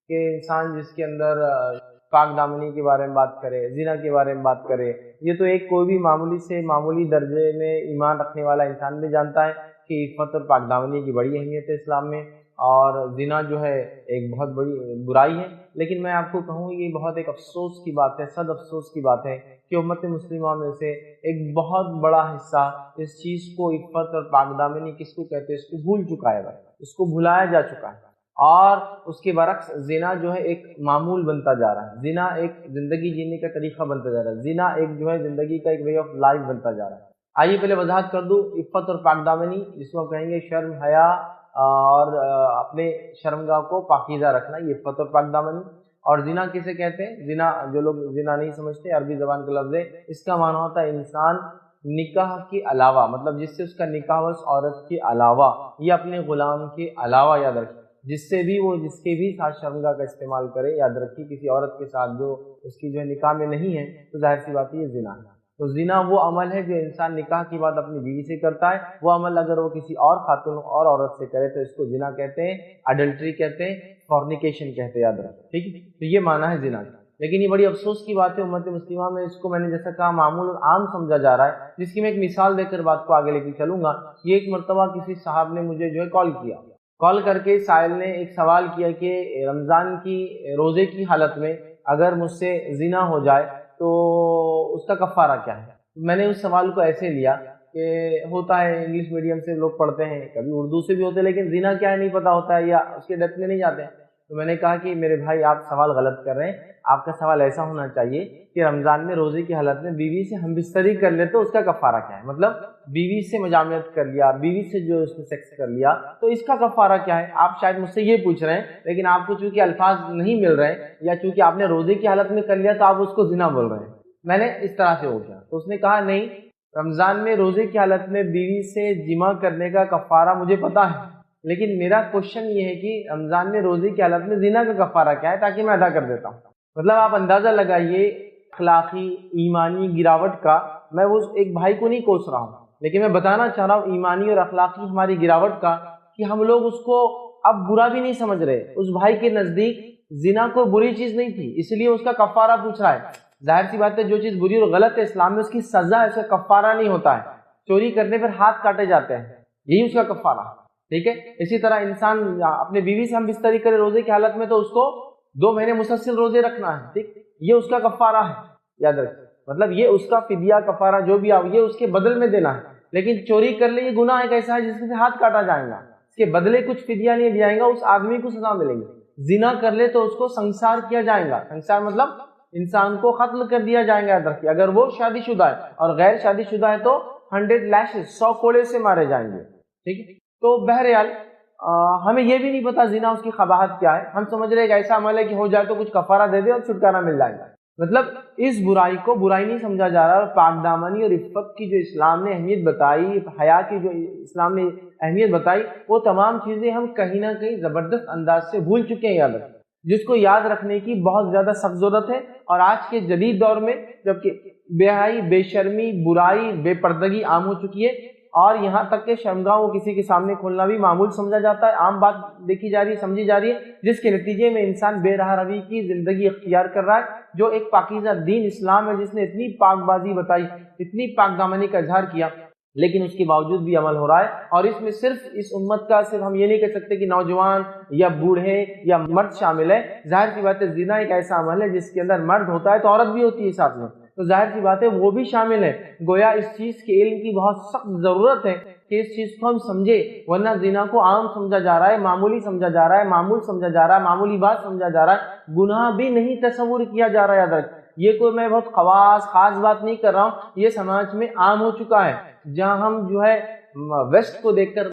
کہ انسان جس کے اندر پاک دامنی کے بارے میں بات کرے، زنا کے بارے میں بات کرے، یہ تو ایک کوئی بھی معمولی سے معمولی درجے میں ایمان رکھنے والا انسان بھی جانتا ہے کہ عفت اور پاک دامنی کی بڑی اہمیت ہے اسلام میں، اور زنا جو ہے ایک بہت بڑی برائی ہے۔ لیکن میں آپ کو کہوں یہ بہت ایک افسوس کی بات ہے، صد افسوس کی بات ہے کہ امت مسلمہ میں سے ایک بہت بڑا حصہ اس چیز کو، عفت اور پاک دامنی کس کو کہتے ہیں، اس کو بھول چکا ہے، اس کو بھلایا جا چکا ہے، اور اس کے برعکس زنا جو ہے ایک معمول بنتا جا رہا ہے، زنا ایک زندگی جینے کا طریقہ بنتا جا رہا ہے، زنا ایک جو ہے زندگی کا ایک وے آف لائف بنتا جا رہا ہے۔ آئیے پہلے وضاحت کر دوں عفت اور پاک دامنی، جس کو کہیں گے شرم، حیا اور اپنے شرمگاہ کو پاکیزہ رکھنا، یہ عفت اور پاک دامنی۔ اور زنا کسے کہتے ہیں؟ زنا، جو لوگ زنا نہیں سمجھتے، عربی زبان کا لفظ ہے، اس کا معنی ہوتا ہے انسان نکاح کے علاوہ، مطلب جس سے اس کا نکاح اس عورت کے علاوہ یا اپنے غلام کے علاوہ، یاد رکھیں جس سے بھی وہ جس کے بھی ساتھ شرمگاہ کا استعمال کرے، یاد رکھیے کسی عورت کے ساتھ جو اس کی جو ہے نکاح میں نہیں ہے، تو ظاہر سی بات ہے یہ زنا ہے۔ تو زنا وہ عمل ہے جو انسان نکاح کے بعد اپنی بیوی سے کرتا ہے، وہ عمل اگر وہ کسی اور خاتون اور عورت سے کرے تو اس کو زنا کہتے ہیں، اڈلٹری کہتے ہیں، فورنیکیشن کہتے ہیں، یاد رکھیں، ٹھیک ہے؟ تو یہ معنی ہے زنا کا۔ لیکن یہ بڑی افسوس کی بات ہے امت مسلمہ میں اس کو میں نے جیسا کہا معمول اور عام سمجھا جا رہا ہے، جس کی میں ایک مثال دے کر بات کو آگے لے کے چلوں گا۔ یہ ایک مرتبہ کسی صاحب نے مجھے جو ہے کال کر کے سائل نے ایک سوال کیا کہ رمضان کی روزے کی حالت میں اگر مجھ سے زنا ہو جائے تو اس کا کفارہ کیا ہے؟ میں نے اس سوال کو ایسے لیا کہ ہوتا ہے انگلش میڈیم سے لوگ پڑھتے ہیں، کبھی اردو سے بھی ہوتے ہیں، لیکن زنا کیا ہے نہیں پتا ہوتا ہے یا اس کے ڈیپتھ میں نہیں جاتے ہیں۔ تو میں نے کہا کہ میرے بھائی آپ سوال غلط کر رہے ہیں، آپ کا سوال ایسا ہونا چاہیے کہ رمضان میں روزے کی حالت میں بیوی سے ہم بستری کر لے تو اس کا کفارہ کیا ہے، مطلب بیوی سے مجامعت کر لیا، بیوی سے جو اس نے سیکس کر لیا تو اس کا کفارہ کیا ہے۔ آپ شاید مجھ سے یہ پوچھ رہے ہیں، لیکن آپ کو چونکہ الفاظ نہیں مل رہے ہیں یا چونکہ آپ نے روزے کی حالت میں کر لیا تو آپ اس کو زنا بول رہے ہیں۔ میں نے اس طرح سے ہو گیا تو اس نے کہا نہیں، رمضان میں روزے کی حالت میں بیوی سے جمع کرنے کا کفارہ مجھے پتا ہے، لیکن میرا کوشچن یہ ہے کہ رمضان میں روزے کی حالت میں زنا کا کفارہ کیا ہے، تاکہ میں ادا کر دیتا ہوں۔ مطلب آپ اندازہ لگائیے اخلاقی ایمانی گراوٹ کا۔ میں وہ ایک بھائی کو نہیں کوس رہا ہوں، لیکن میں بتانا چاہ رہا ہوں ایمانی اور اخلاقی ہماری گراوٹ کا، کہ ہم لوگ اس کو اب برا بھی نہیں سمجھ رہے۔ اس بھائی کے نزدیک زنا کوئی بری چیز نہیں تھی، اس لیے اس کا کفارہ پوچھ رہا ہے۔ ظاہر سی بات ہے جو چیز بری اور غلط ہے اسلام میں اس کی سزا ہے، اس کا کفارہ نہیں ہوتا ہے۔ چوری کرنے پر ہاتھ کاٹے جاتے ہیں، یہی اس کا کفارہ ہے، ٹھیک ہے؟ اسی طرح انسان اپنے بیوی سے ہم بستری کرے روزے کی حالت میں تو اس کو 2 مہینے مسلسل روزے رکھنا ہے، ٹھیک، یہ اس کا کفارہ ہے، یاد رکھیں، مطلب یہ اس کا فدیہ کفارہ جو بھی یہ اس کے بدل میں دینا ہے۔ لیکن چوری کر لے یہ گناہ ایک ایسا ہے جس سے ہاتھ کاٹا جائے گا، اس کے بدلے کچھ فدیہ نہیں دیا جائے گا، اس آدمی کو سزا ملے گی۔ زنا کر لے تو اس کو سنسار کیا جائے گا، سنسار مطلب انسان کو قتل کر دیا جائے گا، یاد رکھیے۔ اگر وہ شادی شدہ ہے اور غیر شادی شدہ ہے تو 100 لیشز 100 کوڑے سے مارے جائیں گے، ٹھیک ہے؟ تو بہرحال ہمیں یہ بھی نہیں پتا زنا اس کی قباحت کیا ہے، ہم سمجھ رہے کہ ایسا عمل ہے کہ ہو جائے تو کچھ کفارہ دے دے اور چھٹکارا مل جائے گا۔ مطلب اس برائی کو برائی نہیں سمجھا جا رہا، اور پاک دامنی اور عفت کی جو اسلام نے اہمیت بتائی، حیا کی جو اسلام نے اہمیت بتائی، وہ تمام چیزیں ہم کہیں نہ کہیں زبردست انداز سے بھول چکے ہیں، یاد رکھیں، جس کو یاد رکھنے کی بہت زیادہ سخت ضرورت ہے۔ اور آج کے جدید دور میں جبکہ بے حیائی، بے شرمی، برائی، بے پردگی عام ہو چکی ہے، اور یہاں تک کہ شرمگاہ کو کسی کے سامنے کھولنا بھی معمول سمجھا جاتا ہے، عام بات دیکھی جا رہی ہے، سمجھی جا رہی ہے، جس کے نتیجے میں انسان بے راہ روی کی زندگی اختیار کر رہا ہے۔ جو ایک پاکیزہ دین اسلام ہے، جس نے اتنی پاک بازی بتائی، اتنی پاک دامنی کا اظہار کیا، لیکن اس کے باوجود بھی عمل ہو رہا ہے۔ اور اس میں صرف اس امت کا صرف ہم یہ نہیں کہہ سکتے کہ نوجوان یا بوڑھے یا مرد شامل ہے۔ ظاہر سی بات ہے زنا ایک ایسا عمل ہے جس کے اندر مرد ہوتا ہے تو عورت بھی ہوتی ہے ساتھ میں، تو ظاہر سی بات ہے وہ بھی شامل ہے۔ گویا اس چیز کے علم کی بہت سخت ضرورت ہے کہ اس چیز کو ہم سمجھے، ورنہ زنا کو عام سمجھا جا رہا ہے، معمولی سمجھا جا رہا ہے، معمول سمجھا جا رہا ہے، معمولی بات سمجھا جا رہا ہے، گناہ بھی نہیں تصور کیا جا رہا ہے۔ یاد رکھ، یہ کوئی میں بہت خاص بات نہیں کر رہا ہوں، یہ سماج میں عام ہو چکا ہے، جہاں ہم جو ہے ویسٹ کو دیکھ کر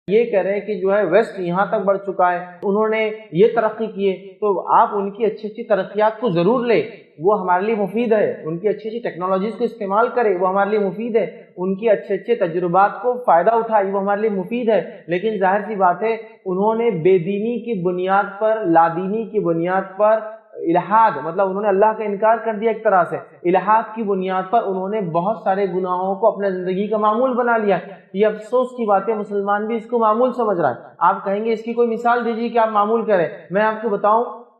یہ کہہ رہے ہیں کہ جو ہے ویسٹ یہاں تک بڑھ چکا ہے، انہوں نے یہ ترقی کی ہے، تو آپ ان کی اچھی اچھی ترقیات کو ضرور لیں، وہ ہمارے لیے مفید ہے، ان کی اچھی اچھی ٹیکنالوجیز کو استعمال کرے، وہ ہمارے لیے مفید ہے، ان کی اچھے اچھے تجربات کو فائدہ اٹھائے، وہ ہمارے لیے مفید ہے۔ لیکن ظاہر سی بات ہے انہوں نے بے دینی کی بنیاد پر، لادینی کی بنیاد پر، الہاد مطلب انہوں نے اللہ کا انکار کر دیا، ایک طرح سے الہاد کی بنیاد پر انہوں نے بہت سارے گناہوں کو اپنے زندگی کا معمول بنا لیا۔ یہ افسوس کی بات ہے، مسلمان بھی اس کو معمول سمجھ رہا ہے۔ آپ کہیں گے اس کی کوئی مثال دیجیے کہ آپ معمول کریں، میں آپ کو بتاؤں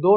2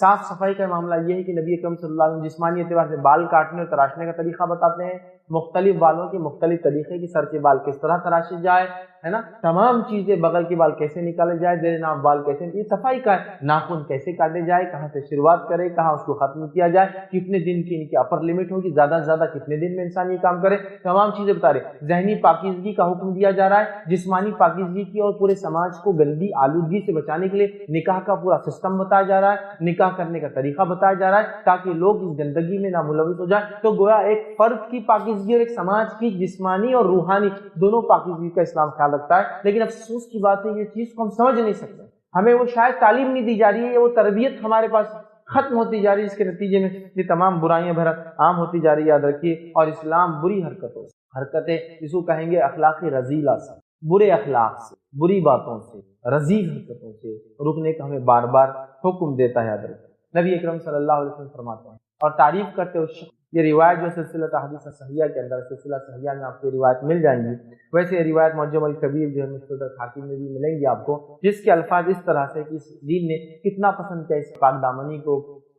صاف صفائی کا معاملہ یہ ہے کہ نبی اکرم صلی اللہ علیہ وسلم جسمانی اعتبار سے بال کاٹنے اور تراشنے کا طریقہ بتاتے ہیں، مختلف بالوں کے مختلف طریقے کی، سر کے بال کس طرح تراشے جائے، ہے نا، تمام چیزیں، بغل کے بال کیسے نکالے جائے، زیر ناف بال کیسے، یہ صفائی کا ہے، ناخن کیسے کاٹے جائے، کہاں سے شروعات کرے، کہاں اس کو ختم کیا جائے، کتنے دن کی ان کی اپر لمٹ ہوگی، زیادہ سے زیادہ کتنے دن میں انسان یہ کام کرے، تمام چیزیں بتا رہے۔ ذہنی پاکیزگی کا حکم دیا جا رہا ہے، جسمانی پاکیزگی کی، اور پورے سماج کو گندی آلودگی سے بچانے کے لیے نکاح کا پورا سسٹم بتایا جا رہا ہے، نکاح کرنے کا طریقہ بتایا جا رہا ہے تاکہ لوگ اس گندگی میں نہ ملوث ہو جائیں۔ تو گویا ایک فرد کی پاکیزگی اور ایک سماج کی جسمانی اور روحانی دونوں پاکیزگی کا اسلام خیال رکھتا ہے، لیکن افسوس کی بات ہے یہ چیز کو ہم سمجھ نہیں سکتے، ہمیں وہ شاید تعلیم نہیں دی جا رہی ہے، وہ تربیت ہمارے پاس ختم ہوتی جا رہی ہے، اس کے نتیجے میں یہ تمام برائیاں بھرت عام ہوتی جا رہی ہے، یاد رکھیے۔ اور اسلام بری حرکتیں اس کو کہیں گے اخلاقی رذیلہ سے، برے اخلاق سے، بری باتوں سے، رذیل حرکتوں سے رکنے کا ہمیں بار بار حکم دیتا ہے، یاد رکھیں۔ نبی اکرم صلی اللہ علیہ وسلم فرماتے ہیں اور تعریف کرتے اس شخص، یہ روایت جو سلسلہ احادیث صحیحہ کے اندر، سلسلہ صحیحہ میں آپ کو روایت مل جائیں گی، ویسے یہ روایت معجم الکبیر جو ہے مستدرک حاکم میں بھی ملیں گی آپ کو، جس کے الفاظ اس طرح سے کہ اس دین نے کتنا پسند کیا اس پاک دامنی کو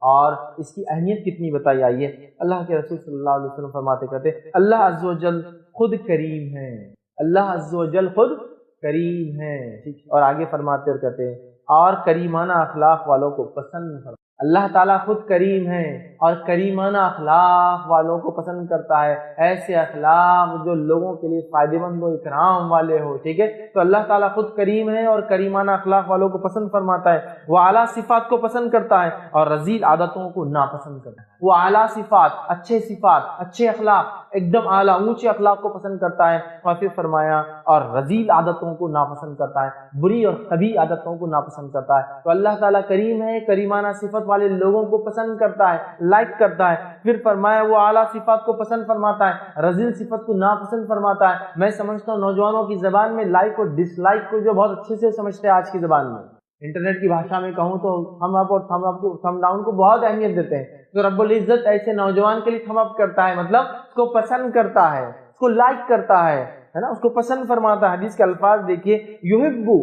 اور اس کی اہمیت کتنی بتائی آئی ہے۔ اللہ کے رسول صلی اللہ علیہ وسلم فرماتے کہتے اللہ عز و جل خود کریم ہے، اللہ عز و جل خود کریم ہے، اور آگے فرماتے اور کہتے ہیں اور کریمانہ اخلاق والوں کو پسند کرتا ہے۔ اللہ تعالیٰ خود کریم ہے اور کریمانہ اخلاق والوں کو پسند کرتا ہے، ایسے اخلاق جو لوگوں کے لیے فائدہ مند و اکرام والے ہو، ٹھیک ہے۔ تو اللہ تعالیٰ خود کریم ہے اور کریمانہ اخلاق والوں کو پسند فرماتا ہے، وہ اعلیٰ صفات کو پسند کرتا ہے اور رذیل عادتوں کو ناپسند کرتا ہے۔ وہ اعلیٰ صفات، اچھے اخلاق، ایک دم اعلیٰ اونچے اخلاق کو پسند کرتا ہے، اور پھر فرمایا اور رذیل عادتوں کو ناپسند کرتا ہے، بری اور قبیح عادتوں کو ناپسند کرتا ہے۔ تو اللہ تعالیٰ کریم ہے، کریمانہ صفت والے لوگوں کو پسند کرتا ہے، لائک کرتا ہے، پھر فرمایا وہ اعلیٰ صفات کو پسند فرماتا ہے، رذیل صفت کو ناپسند فرماتا ہے۔ میں سمجھتا ہوں نوجوانوں کی زبان میں لائک اور ڈس لائک کو جو بہت اچھے سے سمجھتے ہیں آج کی زبان میں، انٹرنیٹ کی بھاشا میں کہوں تو تھم اپ اور تھم ڈاؤن کو بہت اہمیت دیتے ہیں۔ تو رب العزت ایسے نوجوان کے لیے تھم اپ کرتا ہے، مطلب اس کو پسند کرتا ہے، اس کو لائک کرتا ہے نا، اس کو پسند فرماتا ہے۔ حدیث کے الفاظ دیکھیے، یحبو،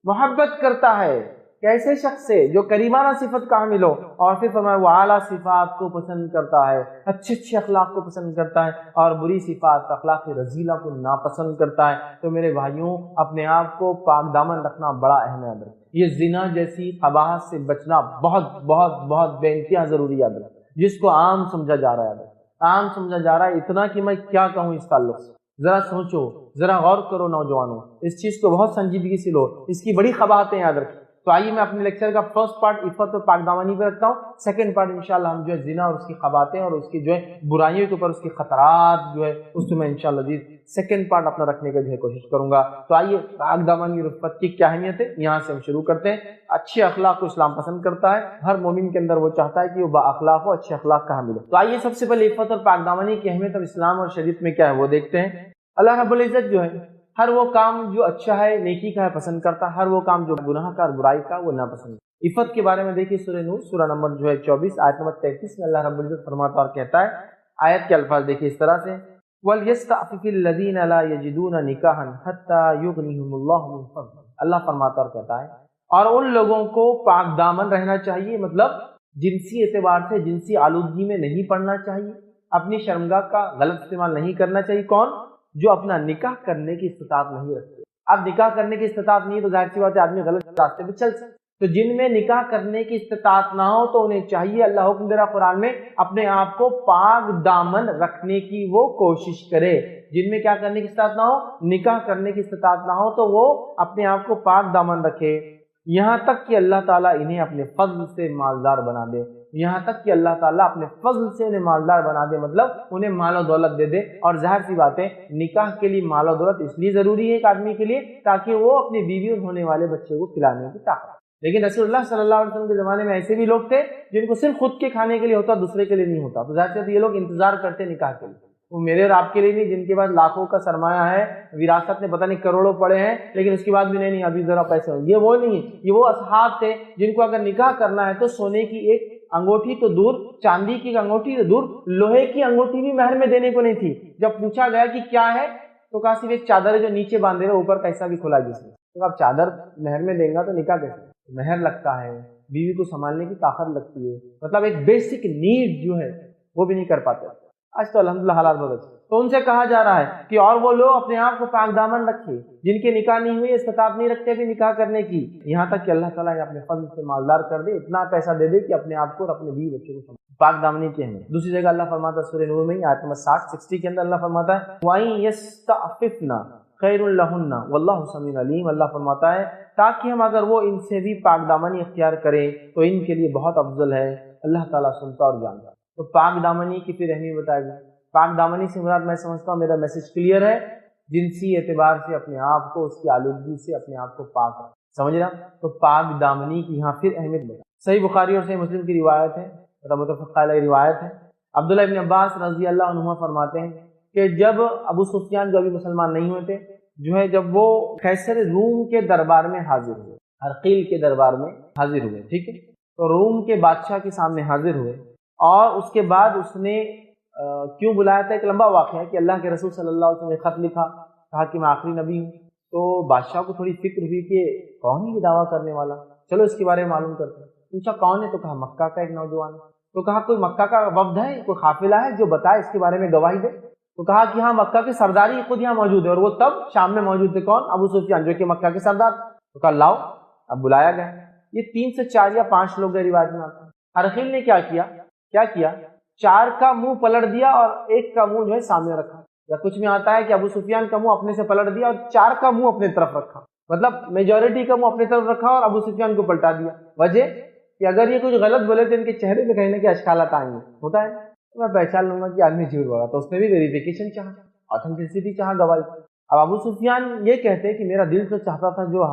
محبت کرتا ہے کیسے شخص سے جو کریمانہ صفت کا حامل ہو، اور پھر فرمایا وہ اعلیٰ صفات کو پسند کرتا ہے، اچھے اخلاق کو پسند کرتا ہے، اور بری صفات اخلاق رذیلہ کو ناپسند کرتا ہے۔ تو میرے بھائیوں، اپنے آپ کو پاک دامن رکھنا بڑا اہم ہے، یہ زنا جیسی قباحت سے بچنا بہت بہت بہت بے انتہا ضروری ہے، جس کو عام سمجھا جا رہا ہے، عام سمجھا جا رہا ہے اتنا کہ میں کیا کہوں اس تعلق سے۔ ذرا سوچو، ذرا غور کرو نوجوانوں، اس چیز کو بہت سنجیدگی سے لو، اس کی بڑی قباحتیں یاد رکھیں۔ تو آئیے میں اپنے لیکچر کا فرسٹ پارٹ عفت اور پاک دامنی پہ رکھتا ہوں، سیکنڈ پارٹ انشاءاللہ ہم جو ہے زنا اور اس کی قباحتیں اور اس کی جو ہے برائیوں کے اوپر اس کے خطرات جو ہے اس میں انشاءاللہ جی سیکنڈ پارٹ اپنا رکھنے کا جو ہے کوشش کروں گا۔ تو آئیے پاک دامنی اور عفت کی کیا اہمیت ہے یہاں سے ہم شروع کرتے ہیں۔ اچھے اخلاق کو اسلام پسند کرتا ہے، ہر مومن کے اندر وہ چاہتا ہے کہ وہ با اخلاق ہو، اچھے اخلاق کا حامل ہو۔ تو آئیے سب سے پہلے عفت اور پاک دامنی کی اہمیت اور اسلام اور شریعت میں کیا ہے وہ دیکھتے ہیں۔ اللہ رب العزت جو ہے ہر وہ کام جو اچھا ہے، نیکی کا ہے، پسند کرتا ہے، ہر وہ کام جو گناہ کا اور برائی کا وہ ناپسند۔ عفت کے بارے میں دیکھیے سورہ نور سورہ نمبر جو ہے 24 آیت نمبر 33 میں اللہ رب العزت فرماتا اور کہتا ہے، آیت کے الفاظ دیکھیے اس طرح سے، وَلْيَسْتَعْفِفِ الَّذِينَ لَا يَجِدُونَ نِكَاحًا حَتَّى يُغْنِيهُمُ اللَّهُ مِنْ فَضْلِهِ۔ اللہ فرماتا اور کہتا ہے اور ان لوگوں کو پاک دامن رہنا چاہیے، مطلب جنسی اعتبار سے جنسی آلودگی میں نہیں پڑنا چاہیے، اپنی شرمگاہ کا غلط استعمال نہیں کرنا چاہیے۔ کون؟ جو اپنا نکاح کرنے کی استطاعت نہیں رکھتے۔ اب نکاح کرنے کی استطاعت نہیں ہے تو ظاہر سی بات ہے آدمی غلط راستے پہ چل سکتے۔ تو جن میں نکاح کرنے کی استطاعت نہ ہو تو انہیں چاہیے، اللہ حکم دے رہا قرآن میں، اپنے آپ کو پاک دامن رکھنے کی وہ کوشش کرے۔ جن میں کیا کرنے کی استطاعت نہ ہو؟ نکاح کرنے کی استطاعت نہ ہو تو وہ اپنے آپ کو پاک دامن رکھے، یہاں تک کہ اللہ تعالیٰ انہیں اپنے فضل سے مالدار بنا دے، یہاں تک کہ اللہ تعالیٰ اپنے فضل سے انہیں مالدار بنا دے، مطلب انہیں مال و دولت دے دے۔ اور ظاہر سی بات ہے نکاح کے لیے مال و دولت اس لیے ضروری ہے ایک آدمی کے لیے تاکہ وہ اپنی بیوی اور ہونے والے بچے کو کھلانے کی طاقت۔ لیکن رسول اللہ صلی اللہ علیہ وسلم کے زمانے میں ایسے بھی لوگ تھے جن کو صرف خود کے کھانے کے لیے ہوتا، دوسرے کے لیے نہیں ہوتا، تو ظاہر سے یہ لوگ انتظار کرتے نکاح کے لیے، وہ میرے اور آپ کے لیے نہیں، جن کے پاس لاکھوں کا سرمایہ ہے، وراثت میں پتہ نہیں کروڑوں پڑے ہیں، لیکن اس کے بعد بھی نہیں ابھی ذرا پیسے ہوں، یہ وہ نہیں ہے۔ یہ وہ اصحاب تھے جن کو اگر نکاح کرنا ہے تو سونے کی ایک انگوٹھی تو دور، چاندی کی انگوٹھی تو دور، لوہے کی انگوٹھی بھی مہر میں دینے کو نہیں تھی۔ جب پوچھا گیا کہ کیا ہے تو کہا صرف ایک چادر ہے جو نیچے باندھے ہوئے اوپر پیسہ بھی کھلا جس میں۔ تو اب چادر مہر میں دیں گا تو نکاح کیسے؟ مہر لگتا ہے، بیوی کو سنبھالنے کی طاقت لگتی ہے، مطلب ایک بیسک نیڈ جو ہے وہ بھی نہیں کر پاتے. آج تو الحمدللہ حالات بدل گئے. تو ان سے کہا جا رہا ہے کہ اور وہ لوگ اپنے آپ کو پاک دامن رکھے جن کے نکاح نہیں ہوئے، استطاعت نہیں رکھتے بھی نکاح کرنے کی، یہاں تک کہ اللہ تعالیٰ نے اپنے فضل سے مالدار کر دے، اتنا پیسہ دے دے کہ اپنے آپ کو اور اپنے بیوی بچوں کو پاک دامنی کی اہمیت. دوسری جگہ اللہ فرماتا ہے سورہ نور میں آیت نمبر 60 کے اندر اللہ فرماتا ہے وَإِن يَسْتَعْفِفْنَا خَيْرٌ لَهُنَّ وَاللَّهُ سَمِيعٌ عَلِيمٌ. اللہ فرماتا ہے تاکہ ہم اگر وہ ان سے بھی پاک دامنی اختیار کریں تو ان کے لیے بہت افضل ہے، اللہ تعالیٰ سنتا اور جانتا. تو پاک دامنی کی پھر اہمیت بتائے گی. پاک دامنی سے مراد میں سمجھتا ہوں میرا میسج کلیئر ہے، جنسی اعتبار سے اپنے آپ کو، اس کی آلودگی سے اپنے آپ کو پاک رکھنا. سمجھ رہا؟ تو پاک دامنی کی یہاں پھر اہمیت بتا. صحیح بخاری اور صحیح مسلم کی روایت ہے، متفق علیہ روایت ہے. عبداللہ ابن عباس رضی اللہ عنہما فرماتے ہیں کہ جب ابو سفیان جو ابھی مسلمان نہیں ہوئے تھے جو ہے، جب وہ قیصر روم کے دربار میں حاضر ہوئے، ہرقیل کے دربار میں حاضر ہوئے، ٹھیک ہے، تو روم کے بادشاہ کے سامنے حاضر ہوئے، اور اس کے بعد اس نے کیوں بلایا تھا، ایک لمبا واقعہ ہے کہ اللہ کے رسول صلی اللہ علیہ وسلم نے خط لکھا، کہا کہ میں آخری نبی ہوں. تو بادشاہ کو تھوڑی فکر ہوئی کہ کون ہے یہ دعویٰ کرنے والا، چلو اس کے بارے میں معلوم کرتے ہیں. پوچھا کون ہے، تو کہا مکہ کا ایک نوجوان. تو کہا کوئی مکہ کا وفد ہے، کوئی قافلہ ہے جو بتائے اس کے بارے میں گواہی دے. تو کہا کہ ہاں مکہ کے سرداری خود یہاں موجود ہے، اور وہ تب شام میں موجود تھے. کون؟ ابو سفیان جو کہ مکہ کے سردار. تو کہا لاؤ. اب بلایا گیا. یہ 3 سے 4 یا 5 لوگ گئے روایت میں آتا ہے. ہرقیل نے کیا کیا 4 کا منہ پلٹ دیا اور 1 کا منہ جو ہے سامنے رکھا. یا کچھ میں آتا ہے کہ ابو سفیان کا منہ اپنے سے پلٹ دیا اور 4 کا منہ اپنے طرف رکھا، مطلب میجورٹی کا منہ اپنے طرف رکھا اور ابو سفیان کو پلٹا دیا. وجہ کہ اگر یہ کچھ غلط بولے تو ان کے چہرے پہ کہیں نہ کہیں اشکالات آئیں گے. ہوتا ہے تو میں پہچان لوں گا کہ آدمی جھوٹ بول رہا. تو اس نے بھی ویریفیکیشن چاہا، آتھینٹسٹی چاہا، گواہی. اب ابو سفیان یہ کہتے ہیں کہ میرا دل تو چاہتا تھا جو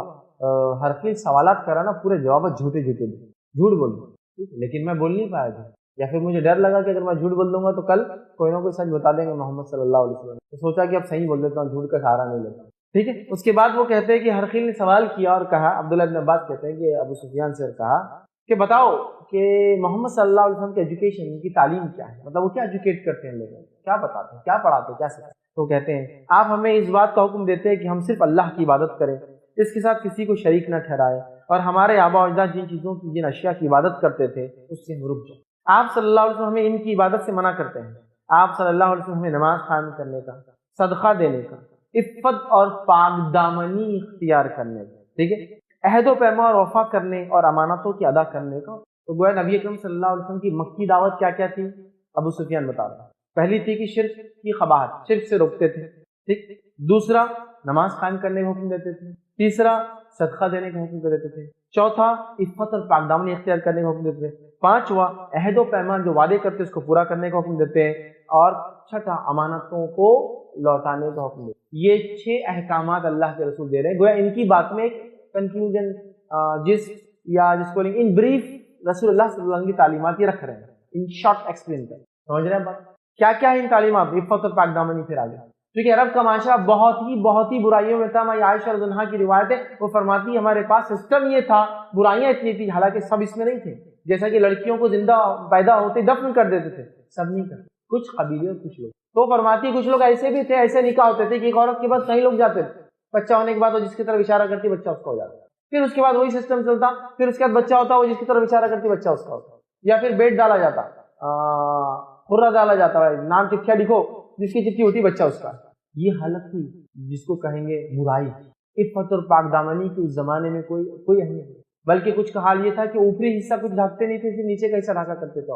ہرقیل سوالات کرا نا پورے جوابات جھوٹے جھوٹ بول دوں، لیکن میں بول نہیں پایا تھا، یا پھر مجھے ڈر لگا کہ اگر میں جھوٹ بول دوں گا تو کل کوئی نہ کوئی سچ بتا دیں گے محمد صلی اللہ علیہ وسلم. تو سوچا کہ اب صحیح بول دیتا ہوں، جھوٹ کا سہارا نہیں لیتا. ٹھیک ہے. اس کے بعد وہ کہتے ہیں کہ ہرقیل نے سوال کیا اور کہا، عبداللہ ابن عباس کہتے ہیں کہ ابو سفیان سے کہا کہ بتاؤ کہ محمد صلی اللہ علیہ وسلم کی ایجوکیشن، ان کی تعلیم کیا ہے، مطلب وہ کیا ایجوکیٹ کرتے ہیں لوگوں کو، کیا بتاتے ہیں، کیا پڑھاتے ہیں، کیا سکھاتے ہیں. تو کہتے ہیں آپ ہمیں اس بات کا حکم دیتے ہیں کہ ہم صرف اللہ کی عبادت کریں، اس کے ساتھ کسی کو شریک نہ ٹھہرائے، اور ہمارے آبا و اجداد جن چیزوں کی، جن اشیاء کی عبادت کرتے تھے اس سے ہم رک جائیں. آپ صلی اللہ علیہ وسلم ہمیں ان کی عبادت سے منع کرتے ہیں. آپ صلی اللہ علیہ وسلم ہمیں نماز قائم کرنے کا، صدقہ دینے کا، عفت اور پاک دامنی اختیار کرنے کا، ٹھیک ہے، عہد و پیمان اور وفا کرنے اور امانتوں کی ادا کرنے کا. تو گویا نبی اکرم صلی اللہ علیہ وسلم کی مکی دعوت کیا کیا تھی، ابو سفیان بتا رہا. پہلی تھی کہ شرک کی قباحت، شرک سے روکتے تھے، ٹھیک. دوسرا نماز قائم کرنے کا حکم دیتے تھے. تیسرا صدقہ دینے کا حکم دیتے تھے. چوتھا عفت اور پاک دامنی اختیار کرنے کا حکم دیتے تھے. پانچواں عہد و پیمان جو وعدے کرتے اس کو پورا کرنے کا حکم دیتے ہیں. اور چھٹا امانتوں کو لوٹانے کا حکم دیتے. یہ 6 احکامات اللہ کے رسول دے رہے ہیں. گویا ان کی بات میں ایک کنکلوژن جس کو ان بریف رسول اللہ صلی اللہ علیہ وسلم کی تعلیمات یہ رکھ رہے ہیں، ان شارٹ ایکسپلین کر. سمجھ رہے ہیں بات کیا کیا ہے ان تعلیمات؟ عفت اور پاک دامنی. پھر آگے کیونکہ عرب کا معاشرہ بہت ہی برائیوں میں تھا. میں عائشہ رضی اللہ عنہا کی روایت ہے، وہ فرماتی ہے ہمارے پاس سسٹم یہ تھا، برائیاں اتنی تھی، حالانکہ سب اس میں نہیں تھے. جیسا کہ لڑکیوں کو زندہ پیدا ہوتے دفن کر دیتے تھے، سب نہیں کرتے، کچھ قبیلے اور کچھ لوگ. تو فرماتی کچھ لوگ ایسے بھی تھے، ایسے نکاح ہوتے تھے کہ ایک عورت کے پاس کئی لوگ جاتے تھے، بچہ ہونے کے بعد وہ جس کی طرف اشارہ کرتی بچہ اس کا ہو جاتا. پھر اس کے بعد وہی سسٹم چلتا، پھر اس کے بعد بچہ ہوتا، وہ جس کی طرف اشارہ کرتی بچہ اس کا ہوتا. یا پھر بیٹ ڈالا جاتا، خرہ ڈالا جاتا ہے، نام چٹھیاں لکھو، جس کی چٹھی ہوتی بچہ اس کا. یہ حالت تھی جس کو کہیں گے برائی. عفت اور پاک دامنی کی اس زمانے میں کوئی اہمیت نہیں، بلکہ کچھ کا حال یہ تھا کہ اوپری حصہ کچھ ڈھکتے نہیں تھے، صرف نیچے کا حصہ ڈھکا کرتے تھے.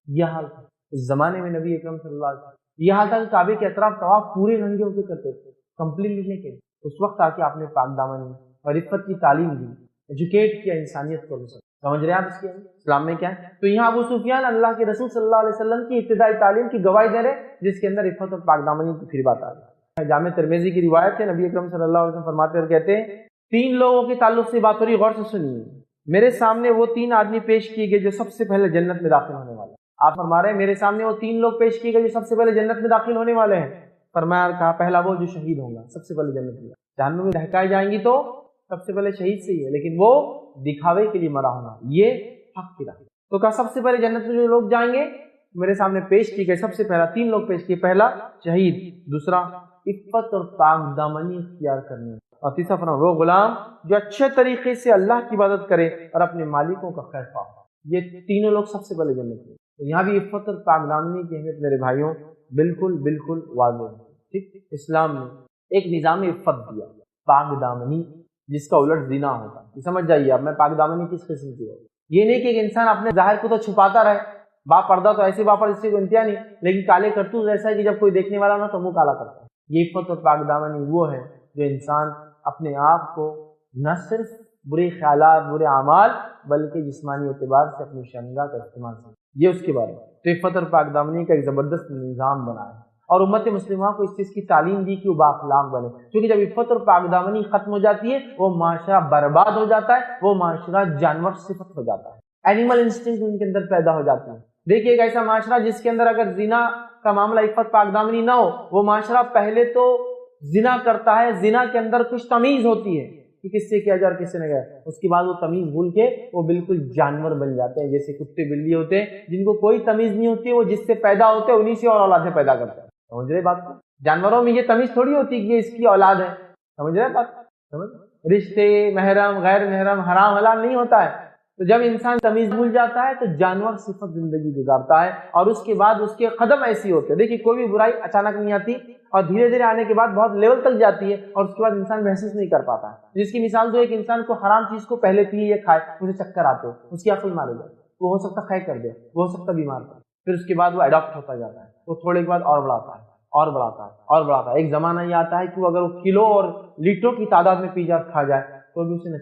یہ حال تھا اس زمانے میں نبی اکرم صلی اللہ علیہ وسلم. یہ حال تھا کہ کعبے کے اطراف طواف پورے ننگے ہو کے کرتے تھے، کمپلیٹلی نہیں کیا. اس وقت آ کے آپ نے پاک دامنی اور عفت کی تعلیم دی، ایجوکیٹ کیا انسانیت کو. سمجھ رہے ہیں آپ اس کے اسلام میں کیا ہے؟ تو یہاں ابو سفیان اللہ کے رسول صلی اللہ علیہ وسلم کی ابتدائی تعلیم کی گواہی دے رہے، جس کے اندر عفت اور پاک دامنی کی پھر بات آ رہی ہے. جامع ترمذی کی روایت ہے، نبی اکرم صلی اللہ علیہ وسلم فرماتے اور کہتے ہیں 3 لوگوں کے تعلق سے بات ہو رہی، غور سے سنیے. میرے سامنے وہ 3 آدمی پیش کیے گئے جو سب سے پہلے جنت میں داخل ہونے والے. آپ فرما رہے ہیں میرے سامنے وہ 3 لوگ پیش کیے گئے جو سب سے پہلے جنت میں داخل ہونے والے ہیں. فرمایا کہا پہلا وہ جو شہید ہوگا، سب سے پہلے جنت میں. جہنم میں دہکائی جائیں گی تو سب سے پہلے شہید سے ہی ہے، لیکن وہ دکھاوے کے لیے مرا ہونا یہ حق کی راہ. تو کہا سب سے پہلے جنت میں جو لوگ جائیں گے میرے سامنے پیش کی گئے، سب سے پہلا 3 لوگ پیش کیے. پہلا شہید، دوسرا عفت اور پاک دامنی اختیار کرنے، اور تیسرا فرمان وہ غلام جو اچھے طریقے سے اللہ کی عبادت کرے اور اپنے مالکوں کا خیر خواہ. یہ تینوں لوگ سب سے پہلے جنت میں. تو یہاں بھی عفت اور پاک دامنی کی اہمیت میرے بھائیوں بالکل واضح ہے. ٹھیک، اسلام نے ایک نظام عفت دیا پاک دامنی جس کا الٹ زنا ہوتا ہے. سمجھ جائیے اب میں پاک دامنی کس قسم کی ہے. یہ نہیں کہ ایک انسان اپنے ظاہر کو تو چھپاتا رہے، با پردہ تو ایسے با پردہ اس سے کوئی انتہا نہیں، لیکن کالے کرتوت ایسا ہے کہ جب کوئی دیکھنے والا نہ تو منہ کالا کرتا ہے. یہ عفت اور پاک دامنی وہ ہے جو انسان اپنے آپ کو نہ صرف برے خیالات برے اعمال بلکہ جسمانی اعتبار سے اپنی شرمگاہ کا استعمال کرے. یہ اس کے بارے میں تو عفت اور پاک دامنی کا ایک زبردست نظام بنا ہے اور امت مسلمہ کو اس چیز کی تعلیم دی کہ وہ بااخلاق بنے. کیونکہ جب عفت اور پاک دامنی ختم ہو جاتی ہے وہ معاشرہ برباد ہو جاتا ہے، وہ معاشرہ جانور صفت ہو جاتا ہے، اینیمل انسٹنکٹ ان کے اندر پیدا ہو جاتی ہے. دیکھیے ایک ایسا معاشرہ جس کے اندر اگر زنا کا معاملہ عفت پاک دامنی نہ ہو، وہ معاشرہ پہلے تو زنا کرتا ہے، زنا کے اندر کچھ تمیز ہوتی ہے کہ کس سے کیا جائے اور کس سے نہ گیا، اس کے بعد وہ تمیز بھول کے وہ بالکل جانور بن جاتے ہیں. جیسے کتے بلی ہوتے ہیں جن کو کوئی تمیز نہیں ہوتی، وہ جس سے پیدا ہوتے ہیں انہی سے اور اولادیں پیدا کرتے ہیں. سمجھ رہے بات کو؟ جانوروں میں یہ تمیز تھوڑی ہوتی کہ یہ اس کی اولاد ہے. سمجھ رہے بات؟ رشتے محرم غیر محرم حرام حلال نہیں ہوتا ہے. تو جب انسان تمیز بھول جاتا ہے تو جانور صفت زندگی گزارتا ہے اور اس کے بعد اس کے قدم ایسی ہوتے ہیں. دیکھیے کوئی بھی برائی اچانک نہیں آتی اور دھیرے دھیرے آنے کے بعد بہت لیول تک جاتی ہے اور اس کے بعد انسان محسوس نہیں کر پاتا ہے. جس کی مثال تو ایک انسان کو حرام چیز کو پہلے پیے یا کھائے اسے چکر آتے ہیں، اس کی عقل مارے جائے، وہ ہو سکتا خے کر دے، وہ ہو سکتا بیمار کر، پھر اس کے بعد وہ اڈاپٹ ہوتا جاتا ہے، وہ تھوڑے کے بعد اور بڑھاتا ہے اور بڑھاتا ہے اور بڑھاتا ہے. ایک زمانہ یہ آتا ہے کہ وہ اگر وہ کلو اور لیٹروں کی تعداد میں پی جا کھا جائے تو بھی اسے